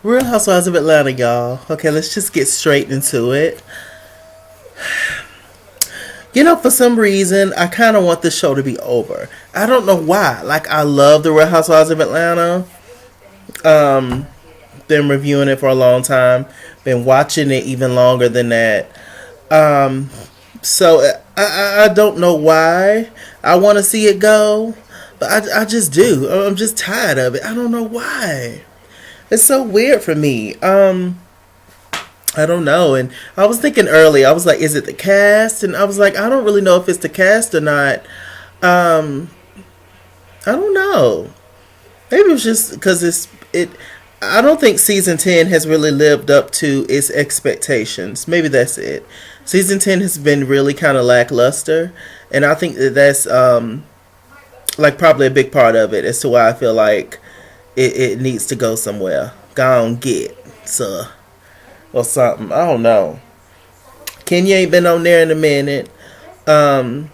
Real Housewives of Atlanta, y'all. Okay, let's just get straight into it. For some reason, I kind of want this show to be over. I don't know why. Like, I love the Real Housewives of Atlanta. Um, been reviewing it for a long time. Been watching it even longer than that. Um, so I don't know why I want to see it go, but I just do. I'm just tired of it. I don't know why. It's so weird for me. I don't know. And I was thinking earlier, I was like, is it the cast? And I was like, I don't really know if it's the cast or not. Um, I don't know. Maybe it's just because it. I don't think season 10 has really lived up to its expectations. Maybe that's it. Season 10 has been really kind of lackluster, and I think that's like probably a big part of it as to why I feel like it needs to go somewhere. Go on, get so or something. I don't know. Kenya ain't been on there in a minute. Um,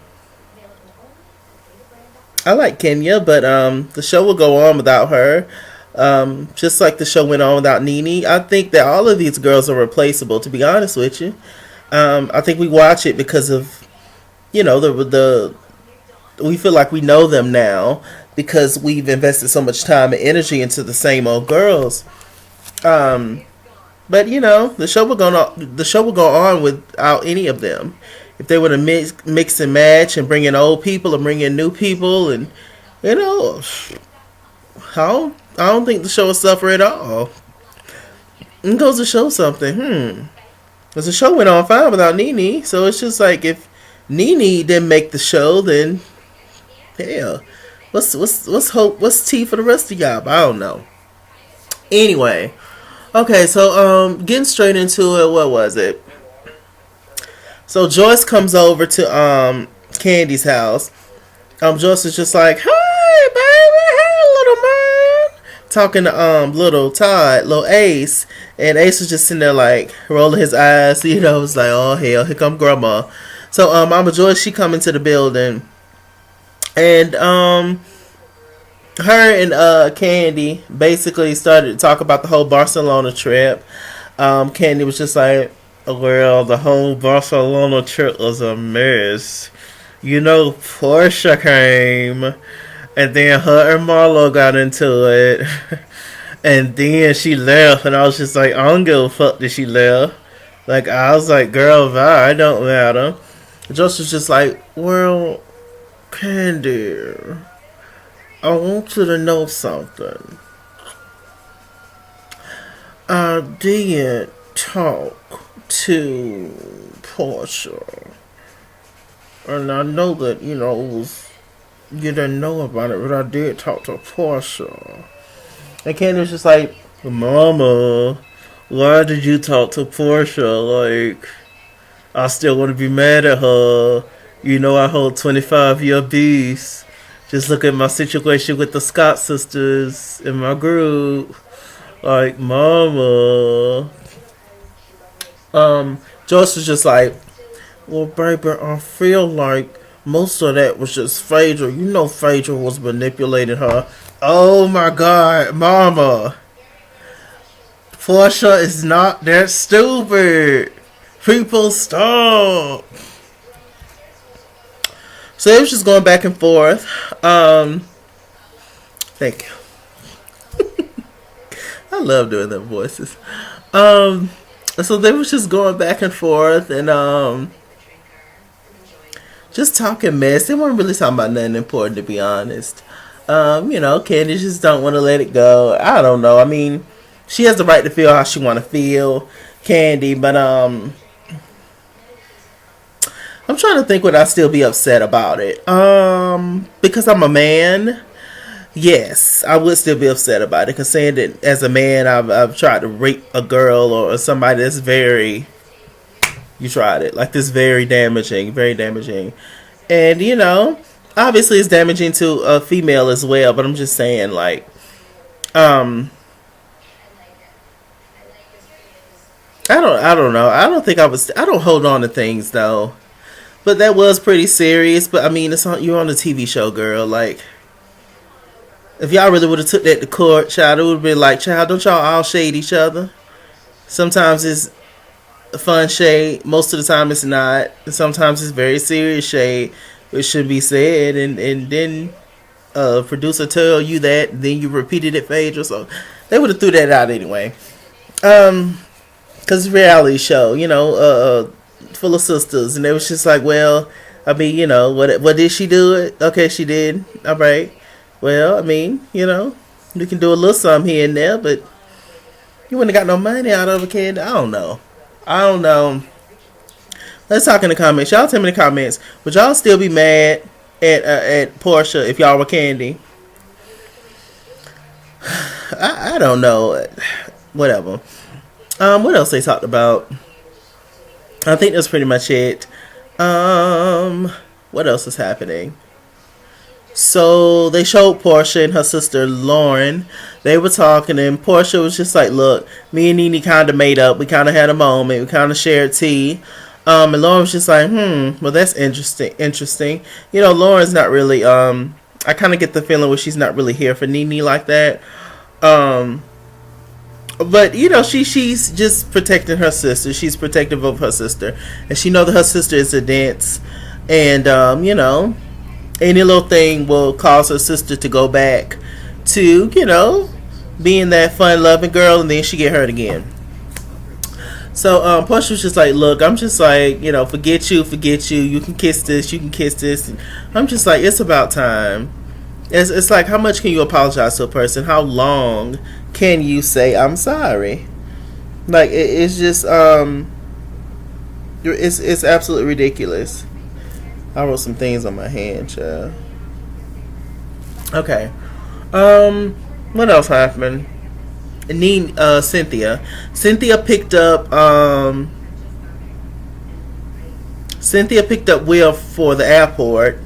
I like Kenya, but the show will go on without her. Just like the show went on without Nene. I think that all of these girls are replaceable. To be honest with you, I think we watch it because of the we feel like we know them now because we've invested so much time and energy into the same old girls. Um, but the show will go on without any of them. If they were to mix and match and bring in old people and bring in new people, and you know, I don't think the show will suffer at all. It goes to show something. Because the show went on fine without Nene, so it's just like if Nene didn't make the show, then hell, what's hope? What's tea for the rest of y'all? I don't know. Anyway, okay, so getting straight into it. What was it? So Joyce comes over to Candy's house. Joyce is just like, "Hey, baby, hey, little man," talking to little Todd, little Ace, and Ace was just sitting there like rolling his eyes. It's like, "Oh hell, here come Grandma." So Mama Joyce, she come into the building, and her and Candy basically started to talk about the whole Barcelona trip. Candy was just like, "Well, the whole Barcelona trip was a mess. Portia came, and then her and Marlo got into it, and then she left, and I was just like, I don't give a fuck that she left. Like, I was like, girl, bye, it don't matter." Josh was just like, "Well, Candy, I want you to know something. I did talk to Portia. And I know that, you didn't know about it, but I did talk to Portia." And Candy was just like, "Mama, why did you talk to Portia? Like, I still want to be mad at her. I hold 25-year beast. Just look at my situation with the Scott sisters in my group. Like, Mama." Joyce was just like, "Well, baby, I feel like most of that was just Phaedra. Phaedra was manipulating her." Oh my God, Mama. Portia is not that stupid. People, stop. So it was just going back and forth. Thank you. I love doing them voices. So they was just going back and forth and just talking mess. They weren't really talking about nothing important, to be honest. Candy just don't want to let it go. I don't know. I mean, she has the right to feel how she want to feel, Candy. But I'm trying to think would I still be upset about it. Because I'm a man. Yes, I would still be upset about it. Because saying that as a man, I've tried to rape a girl or somebody that's very. You tried it. Like, this very damaging. Very damaging. And, obviously it's damaging to a female as well. But I'm just saying, like, I don't know. I don't think I don't hold on to things, though. But that was pretty serious. But, I mean, you're on a TV show, girl. Like, If y'all really would have took that to court, child, it would have been like, child, don't y'all all shade each other? Sometimes it's fun shade. Most of the time it's not. Sometimes it's very serious shade, which should be said. And then producer tell you that, then you repeated it for age or so. They would have threw that out anyway. Cause it's a reality show, full of sisters, and they was just like, well, I mean, what did she do it? Okay, she did. All right. Well, I mean, you can do a little something here and there, but you wouldn't have got no money out of a kid. I don't know. Let's talk in the comments. Y'all tell me in the comments. Would y'all still be mad at Portia if y'all were Candy? I don't know. Whatever. What else they talked about? I think that's pretty much it. What else is happening? So they showed Portia and her sister Lauren. They were talking, and Portia was just like, "Look, me and Nene kind of made up. We kind of had a moment. We kind of shared tea." And Lauren was just like, well, that's interesting. Lauren's not really. I kind of get the feeling where she's not really here for Nene like that. But she's just protecting her sister. She's protective of her sister, and she know that her sister is a dense, and any little thing will cause her sister to go back to being that fun loving girl, and then she get hurt again. So Portia was just like, look, I'm just like, forget you. You can kiss this. And I'm just like, it's about time. It's like, how much can you apologize to a person? How long can you say I'm sorry? Like, it's just it's absolutely ridiculous. I wrote some things on my hand, child. Okay. What else happened? Cynthia picked up Will for the airport,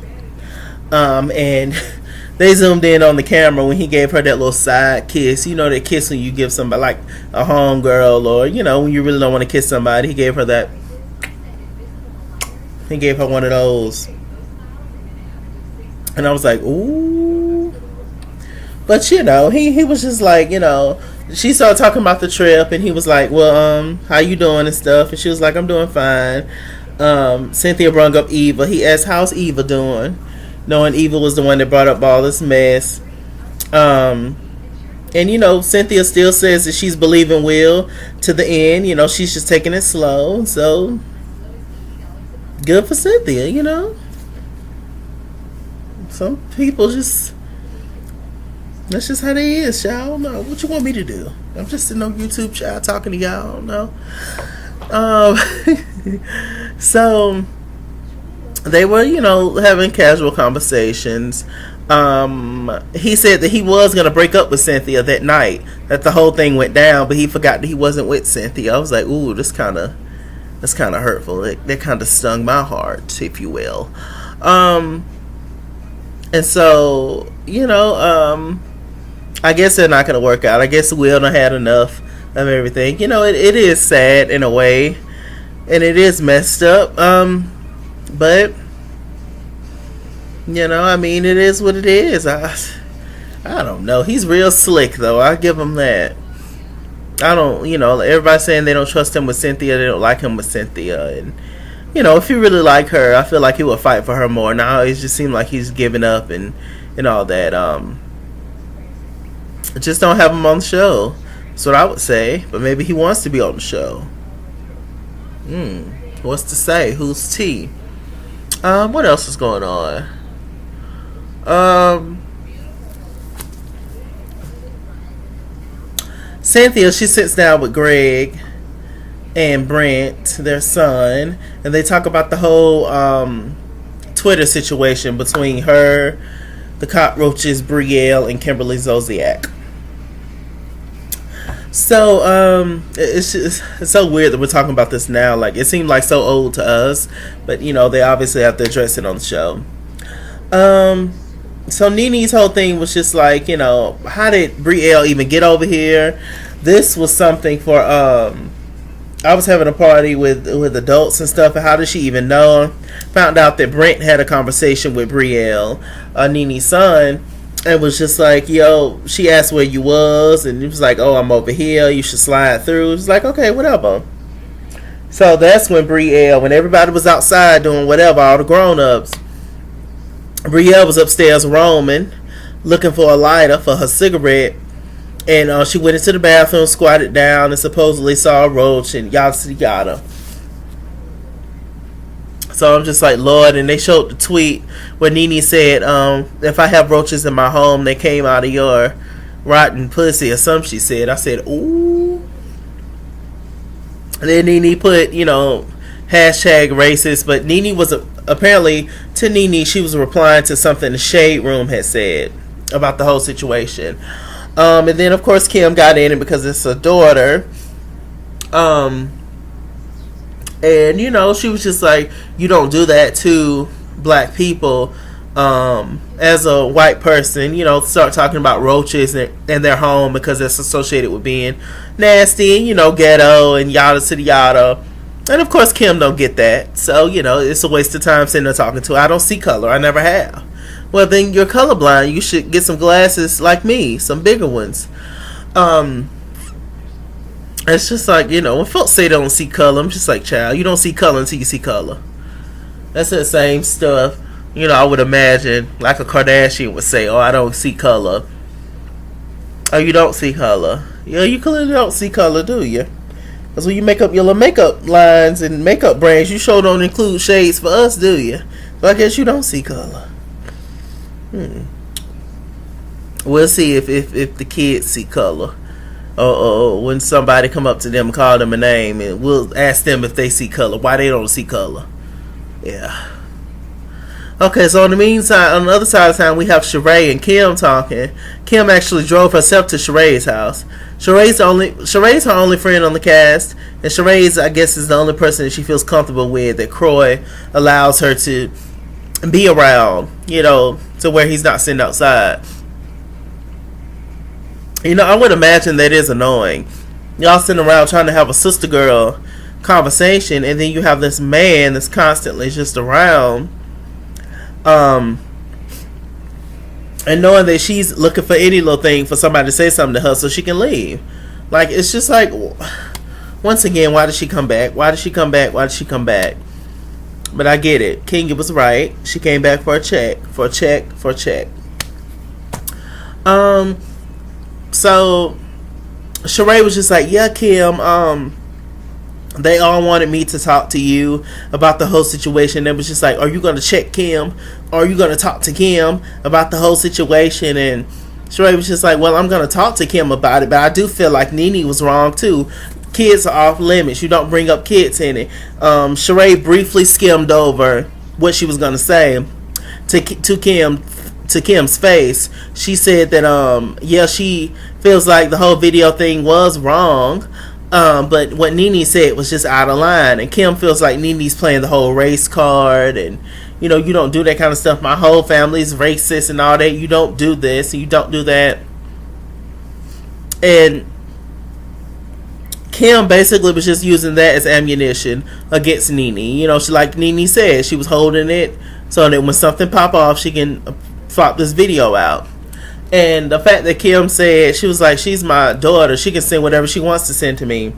and they zoomed in on the camera when he gave her that little side kiss. That kiss when you give somebody, like a homegirl, or when you really don't want to kiss somebody. He gave her that. He gave her one of those, and I was like, ooh. But he was just like, she started talking about the trip, and he was like, well, how you doing and stuff, and she was like, I'm doing fine. Cynthia brought up Eva. He asked, how's Eva doing, knowing Eva was the one that brought up all this mess. And Cynthia still says that she's believing Will to the end. She's just taking it slow, so good for Cynthia. Some people just, that's just how they is, y'all. I don't know. What you want me to do? I'm just sitting on YouTube, child, talking to y'all. I don't know. So they were, having casual conversations. He said that he was gonna break up with Cynthia that night, that the whole thing went down, but he forgot that he wasn't with Cynthia. I was like, ooh, that's kind of hurtful. That kind of stung my heart, if you will. And so, I guess they're not going to work out. I guess Will done had enough of everything. It is sad in a way, and it is messed up. But, I mean, it is what it is. I don't know. He's real slick, though. I give him that. I don't, everybody's saying they don't trust him with Cynthia. They don't like him with Cynthia. And, if he really like her, I feel like he would fight for her more. Now it just seems like he's giving up and all that. Just don't have him on the show. That's what I would say. But maybe he wants to be on the show. What's to say? Who's T? What else is going on? Cynthia, she sits down with Greg and Brent, their son, and they talk about the whole Twitter situation between her, the cockroaches, Brielle, and Kimberly Zolciak. So it's so weird that we're talking about this now. Like, it seemed like so old to us, but they obviously have to address it on the show. So Nene's whole thing was just like, how did Brielle even get over here? This was something for I was having a party with adults and stuff, and how did she even know? Found out that Brent had a conversation with Brielle, Nene's son, and was just like, yo, she asked where you was, and he was like, oh, I'm over here, you should slide through. It was like, okay, whatever. So that's when Brielle, when everybody was outside doing whatever, all the grown-ups, Brielle was upstairs roaming, looking for a lighter for her cigarette, and she went into the bathroom, squatted down, and supposedly saw a roach, and yada yada. So I'm just like, Lord. And they showed the tweet where Nene said, if I have roaches in my home, they came out of your rotten pussy or something, she said. I said, ooh. And then Nene put, hashtag racist. But Nene was, apparently, to Nene, she was replying to something the Shade Room had said about the whole situation. And then, of course, Kim got in it because it's her daughter. And, she was just like, you don't do that to black people. As a white person, start talking about roaches in their home because it's associated with being nasty and, ghetto and yada to the yada. And, of course, Kim don't get that. So, it's a waste of time sitting there talking to her. I don't see color. I never have. Well, then you're colorblind. You should get some glasses like me, some bigger ones. It's just like, when folks say they don't see color, I'm just like, child, you don't see color until you see color. That's the same stuff, I would imagine, like a Kardashian would say, oh, I don't see color. Oh, you don't see color. Yeah, you clearly don't see color, do you? Because when you make up your little makeup lines and makeup brands, you sure don't include shades for us, do you? So I guess you don't see color. We'll see if the kids see color. Or when somebody come up to them and call them a name, and we'll ask them if they see color, why they don't see color. Yeah. Okay, so on the other side of town, we have Sheree and Kim talking. Kim actually drove herself to Sheree's house. Sheree's her only friend on the cast, and Sheree's, I guess, is the only person that she feels comfortable with, that Croy allows her to be around, to where he's not sitting outside. I would imagine that is annoying. Y'all sitting around trying to have a sister girl conversation, and then you have this man that's constantly just around, and knowing that she's looking for any little thing for somebody to say something to her so she can leave. Like, it's just like, once again, why did she come back? Why did she come back? Why did she come back? But I get it. King was right. She came back for a check. So Sheree was just like, yeah, Kim, they all wanted me to talk to you about the whole situation. It was just like, are you going to check Kim? Are you going to talk to Kim about the whole situation? And Sheree was just like, well, I'm going to talk to Kim about it, but I do feel like Nene was wrong too. Kids are off limits. You don't bring up kids in it. Sheree briefly skimmed over what she was going to say to Kim's face. She said that she feels like the whole video thing was wrong, but what Nene said was just out of line, and Kim feels like Nene's playing the whole race card, and you don't do that kind of stuff. My whole family's racist and all that. You don't do this and you don't do that. And Kim basically was just using that as ammunition against Nene. She, like Nene said, she was holding it so that when something pop off, she can flop this video out. And the fact that Kim said, she was like, she's my daughter, she can send whatever she wants to send to me.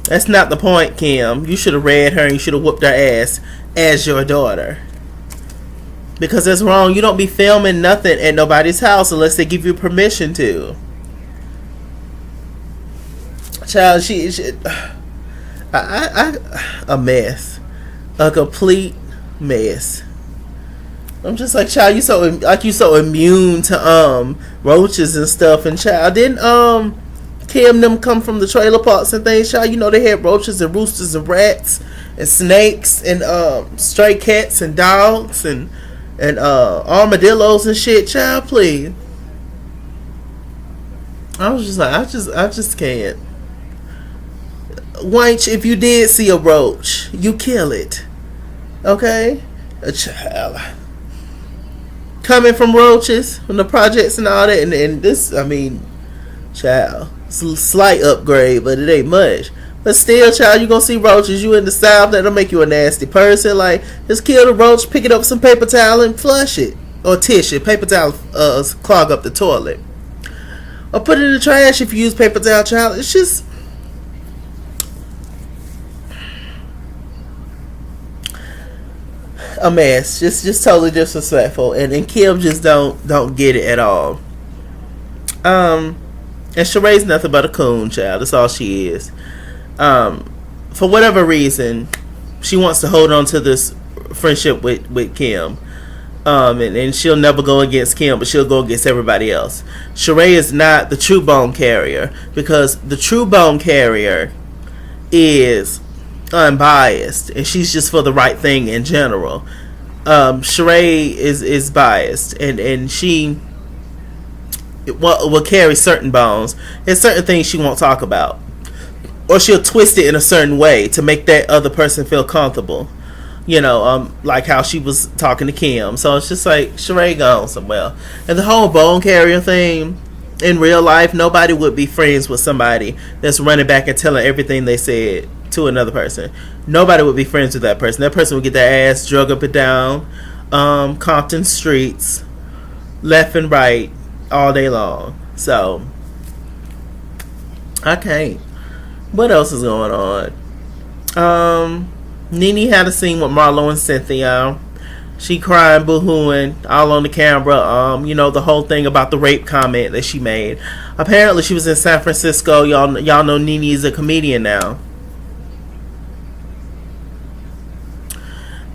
That's not the point, Kim. You should have read her and you should have whooped her ass as your daughter. Because that's wrong. You don't be filming nothing at nobody's house unless they give you permission to. Child, a mess. A complete mess. I'm just like, child, you so immune to roaches and stuff. And child, didn't Kim them come from the trailer parks and things, child? They had roaches and roosters and rats and snakes and stray cats and dogs and armadillos and shit, child, please. I was just like, I just can't. Wench, if you did see a roach, you kill it. Okay? A child. Coming from roaches, from the projects and all that, and this, child, it's a slight upgrade, but it ain't much. But still, child, you gonna see roaches. You in the South, that'll make you a nasty person. Like, just kill the roach, pick it up with some paper towel, and flush it. or tissue. Paper towel clog up the toilet. Or put it in the trash if you use paper towel, child. It's just a mess. Just totally disrespectful. And Kim just don't get it at all. And Sheree's nothing but a coon, child. That's all she is. For whatever reason, she wants to hold on to this friendship with Kim. And she'll never go against Kim, but she'll go against everybody else. Sheree is not the true bone carrier, because the true bone carrier is unbiased, and she's just for the right thing in general. Sheree is biased, and she will carry certain bones. There's certain things she won't talk about, or she'll twist it in a certain way to make that other person feel comfortable. Like how she was talking to Kim. So it's just like, Sheree gone somewhere. And the whole bone carrier thing, in real life, nobody would be friends with somebody that's running back and telling everything they said to another person. Nobody would be friends with that person. That person would get their ass drug up and down Compton streets, left and right, all day long. So, I can't. What else is going on? Nene had a scene with Marlo and Cynthia. She crying, boo-hooing, all on the camera. The whole thing about the rape comment that she made. Apparently, she was in San Francisco. Y'all know Nene is a comedian now.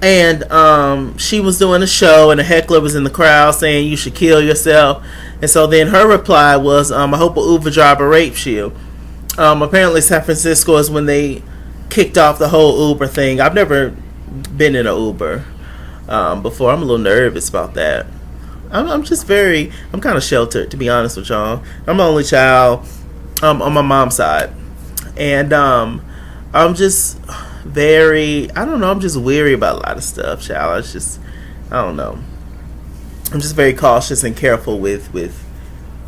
And she was doing a show, and a heckler was in the crowd saying you should kill yourself. And so then her reply was, I hope an Uber driver rapes you. Apparently, San Francisco is when they kicked off the whole Uber thing. I've never been in an Uber before. I'm a little nervous about that. I'm kind of sheltered, to be honest with y'all. I'm the only child on my mom's side, and I'm just I'm just weary about a lot of stuff, child. I don't know. I'm just very cautious and careful with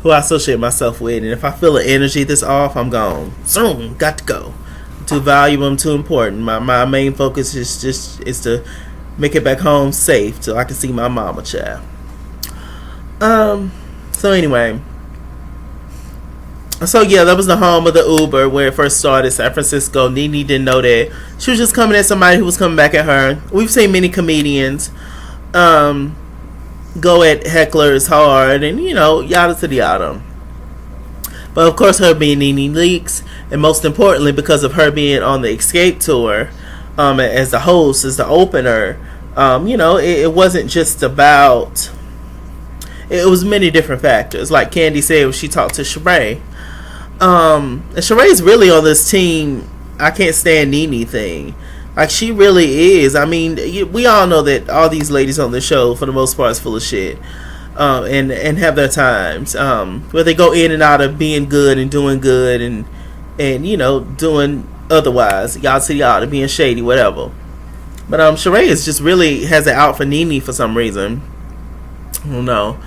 who I associate myself with, and if I feel an energy that's off, I'm gone. Zoom, got to go. Too valuable, I'm too important. My main focus is to make it back home safe so I can see my mama, child. So anyway. So yeah, that was the home of the Uber where it first started, San Francisco. Nene didn't know that. She was just coming at somebody who was coming back at her. We've seen many comedians go at hecklers hard and, yada to the yada. But of course, her being Nene Leakes, and most importantly, because of her being on the Escape tour as the host, as the opener, it wasn't just about. It was many different factors. Like Candy said when she talked to Sheree. And Sheree's really on this team, I can't stand Nene thing. Like, she really is. I mean, we all know that all these ladies on the show, for the most part, is full of shit. And have their times where they go in and out of being good and doing good and doing otherwise, y'all see y'all being shady, whatever. But Sheree is just really has it out for Nene for some reason. I don't know.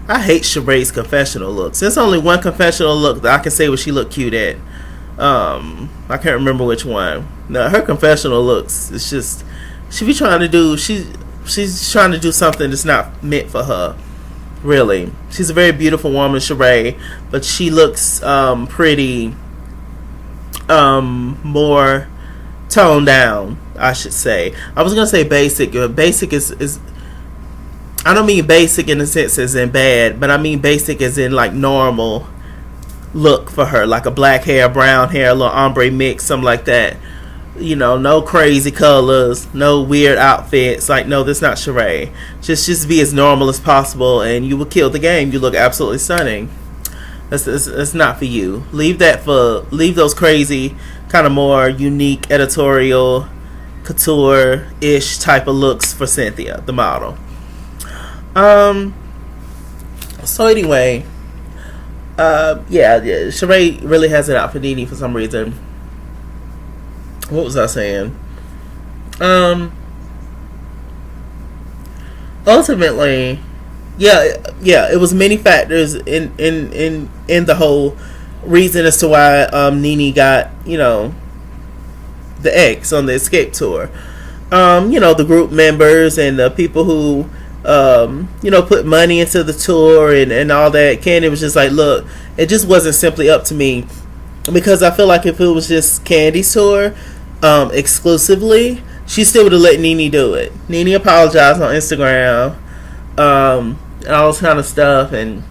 I hate Sheree's confessional looks. There's only one confessional look that I can say what she looked cute at. I can't remember which one. No, her confessional looks, it's just she's trying to do something that's not meant for her. Really, she's a very beautiful woman, Sheree, but she looks pretty more toned down, I should say. I was gonna say basic. Basic is I don't mean basic in the sense as in bad, but I mean basic as in like normal look for her, like a black hair, brown hair, a little ombre mix, something like that. No crazy colors, no weird outfits. Like, no, that's not Sheree. Just be as normal as possible, and you will kill the game. You look absolutely stunning. That's not for you. Leave those crazy, kind of more unique editorial, couture-ish type of looks for Cynthia, the model. So anyway, Sheree really has it out for Nene for some reason. What was I saying? Ultimately, it was many factors in the whole reason as to why Nene got the X on the Escape tour. the group members and the people who, put money into the tour and all that. Candy was just like, look, it just wasn't simply up to me, because I feel like if it was just Candy's tour, exclusively, she still would have let Nene do it. Nene apologized on Instagram, and all this kind of stuff, and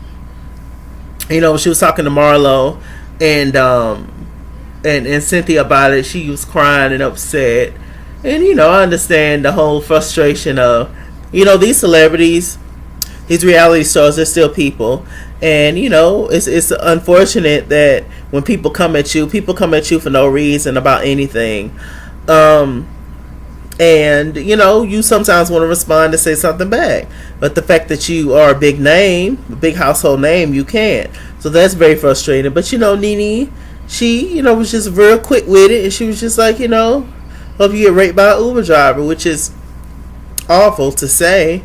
she was talking to Marlo and Cynthia about it. She was crying and upset. And, I understand the whole frustration of, these celebrities, these reality stars, they're still people. And, it's unfortunate that when people come at you for no reason about anything. And, you sometimes want to respond and say something back. But the fact that you are a big name, a big household name, you can't. So that's very frustrating. But, Nene, she, was just real quick with it. And she was just like, hope you get raped by an Uber driver, which is awful to say.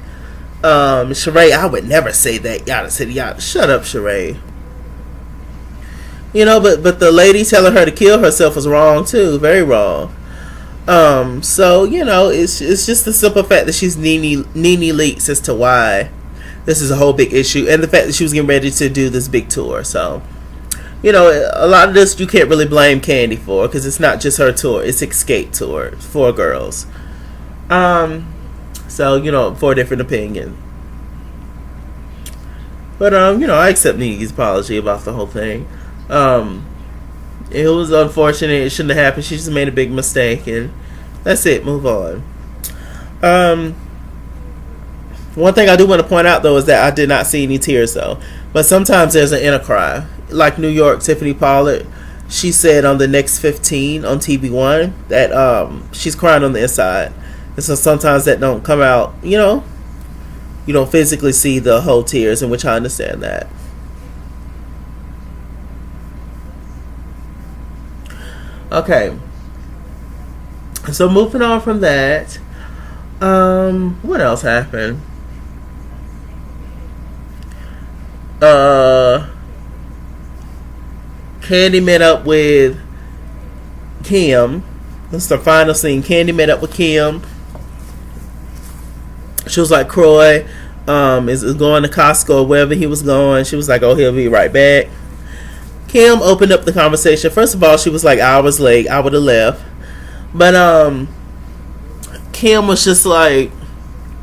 Sheree, I would never say that. Yada said yada. Shut up, Sheree. But the lady telling her to kill herself was wrong too. Very wrong. So it's just the simple fact that she's Nene Leakes as to why this is a whole big issue, and the fact that she was getting ready to do this big tour. So a lot of this you can't really blame Candy for, because it's not just her tour, it's Escape tour for girls. So for a different opinion. But I accept Nene's apology about the whole thing. It was unfortunate. It shouldn't have happened. She just made a big mistake, and that's it. Move on. One thing I do want to point out, though, is that I did not see any tears, though. But sometimes there's an inner cry. Like New York, Tiffany Pollard, she said on the Next 15 on TV1 that she's crying on the inside. And so sometimes that don't come out, you don't physically see the whole tears, in which I understand that. Okay. So moving on from that, what else happened? Candy met up with Kim. This is the final scene. Candy met up with Kim. She was like, Croy is going to Costco or wherever he was going. She was like, oh, he'll be right back. Kim opened up the conversation. First of all, she was like hours late. I would have left. But Kim was just like,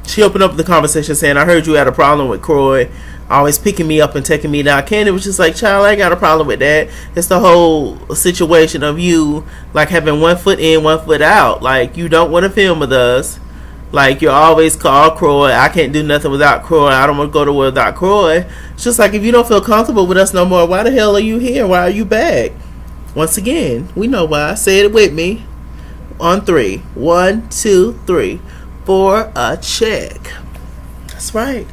she opened up the conversation saying, I heard you had a problem with Croy always picking me up and taking me down. Candy was just like, child, I ain't got a problem with that. It's the whole situation of you like having one foot in, one foot out. Like, you don't want to film with us. Like, you always call Croy. I can't do nothing without Croy. I don't want to go to work without Croy. It's just like, if you don't feel comfortable with us no more, why the hell are you here? Why are you back? Once again, we know why. Say it with me. On 3. 1, 2, 3. For a check. That's right.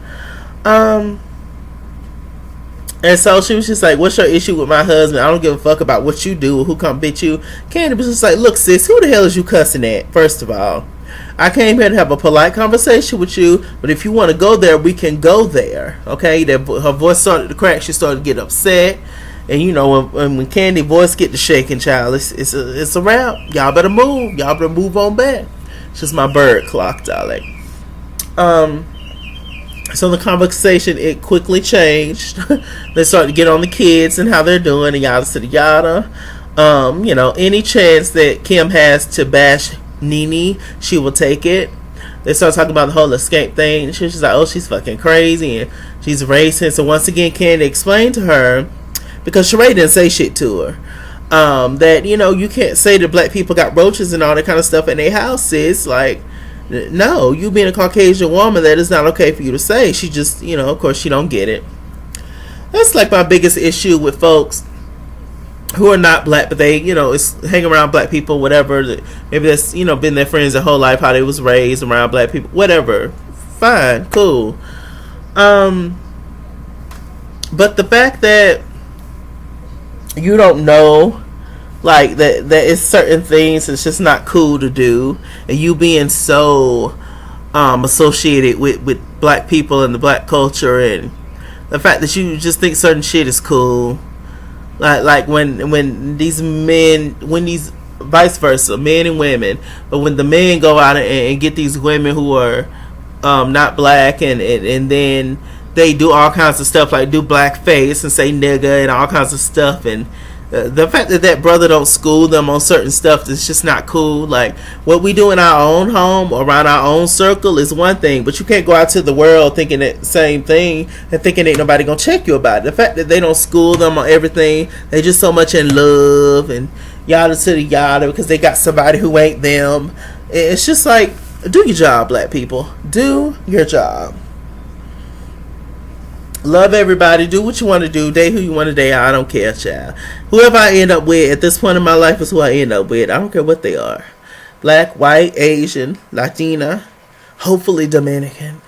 And so she was just like, what's your issue with my husband? I don't give a fuck about what you do or who come bitch you. Candy was just like, look, sis, who the hell is you cussing at? First of all, I came here to have a polite conversation with you, but if you want to go there, we can go there. Okay? Her voice started to crack. She started to get upset. And when Candy voice get to shaking, child, it's a wrap. Y'all better move. Y'all better move on back. It's just my bird clock, darling. So the conversation, it quickly changed. They started to get on the kids and how they're doing and yada yada. Any chance that Kim has to bash Nene, she will take it. They started talking about the whole escape thing. She was just like, oh, she's fucking crazy and she's racist. So once again, Candy explained to her, because Sheree didn't say shit to her, that, you can't say that black people got roaches and all that kind of stuff in their house, sis. Like, no, you being a Caucasian woman, that is not okay for you to say. She just, of course she don't get it. That's like my biggest issue with folks who are not black, but they, it's hang around black people, whatever. Maybe that's, been their friends their whole life, how they was raised around black people, whatever. Fine, cool. But the fact that you don't know, like, that is certain things it's just not cool to do, and you being so associated with black people and the black culture, and the fact that you just think certain shit is cool, like when these men, when these vice versa, men and women. But when the men go out and get these women who are not black, and then they do all kinds of stuff like do blackface and say nigga and all kinds of stuff, and the fact that that brother don't school them on certain stuff is just not cool. Like, what we do in our own home, around our own circle, is one thing, but you can't go out to the world thinking that same thing and thinking ain't nobody gonna check you about it. The fact that they don't school them on everything, they just so much in love and yada to the yada because they got somebody who ain't them. It's just like, do your job, black people. Do your job. Love everybody. Do what you want to do. Date who you want to date. I don't care, child. Whoever I end up with at this point in my life is who I end up with. I don't care what they are. Black, white, Asian, Latina, hopefully Dominican.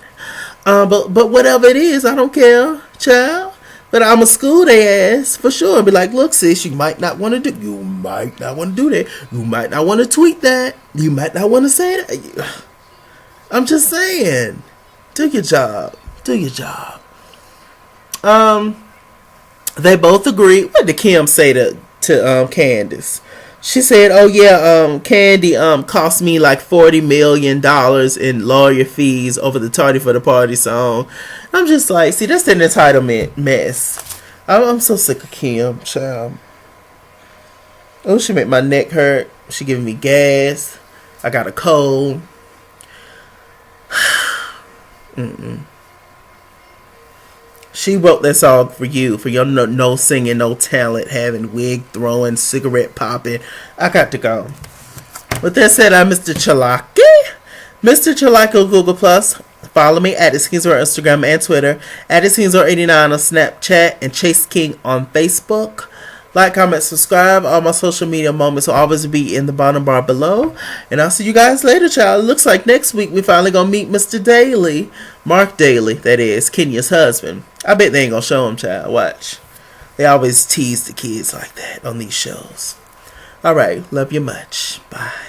But whatever it is, I don't care, child. But I'ma school their ass for sure. Be like, look, sis, you might not want to do. You might not want to do that. You might not want to tweet that. You might not want to say that. I'm just saying. Do your job. Do your job. They both agreed. What did Kim say to Candace? She said, "Oh yeah, Candy cost me like $40 million in lawyer fees over the Tardy for the Party song." I'm just like, see, that's an entitlement mess. I'm so sick of Kim, child. Oh, she make my neck hurt. She giving me gas. I got a cold. She wrote that song for you, for your no singing, no talent, having, wig throwing, cigarette popping. I got to go. With that said, I'm Mr. Chalaki. Mr. Chalaki on Google Plus. Follow me at ItsKingsWorld on Instagram and Twitter. At ItsKingsWorld89 on Snapchat. And Chase King on Facebook. Like, comment, subscribe. All my social media moments will always be in the bottom bar below. And I'll see you guys later, child. It looks like next week we finally gonna meet Mr. Daly. Mark Daly, that is, Kenya's husband. I bet they ain't gonna show him, child. Watch. They always tease the kids like that on these shows. Alright, love you much. Bye.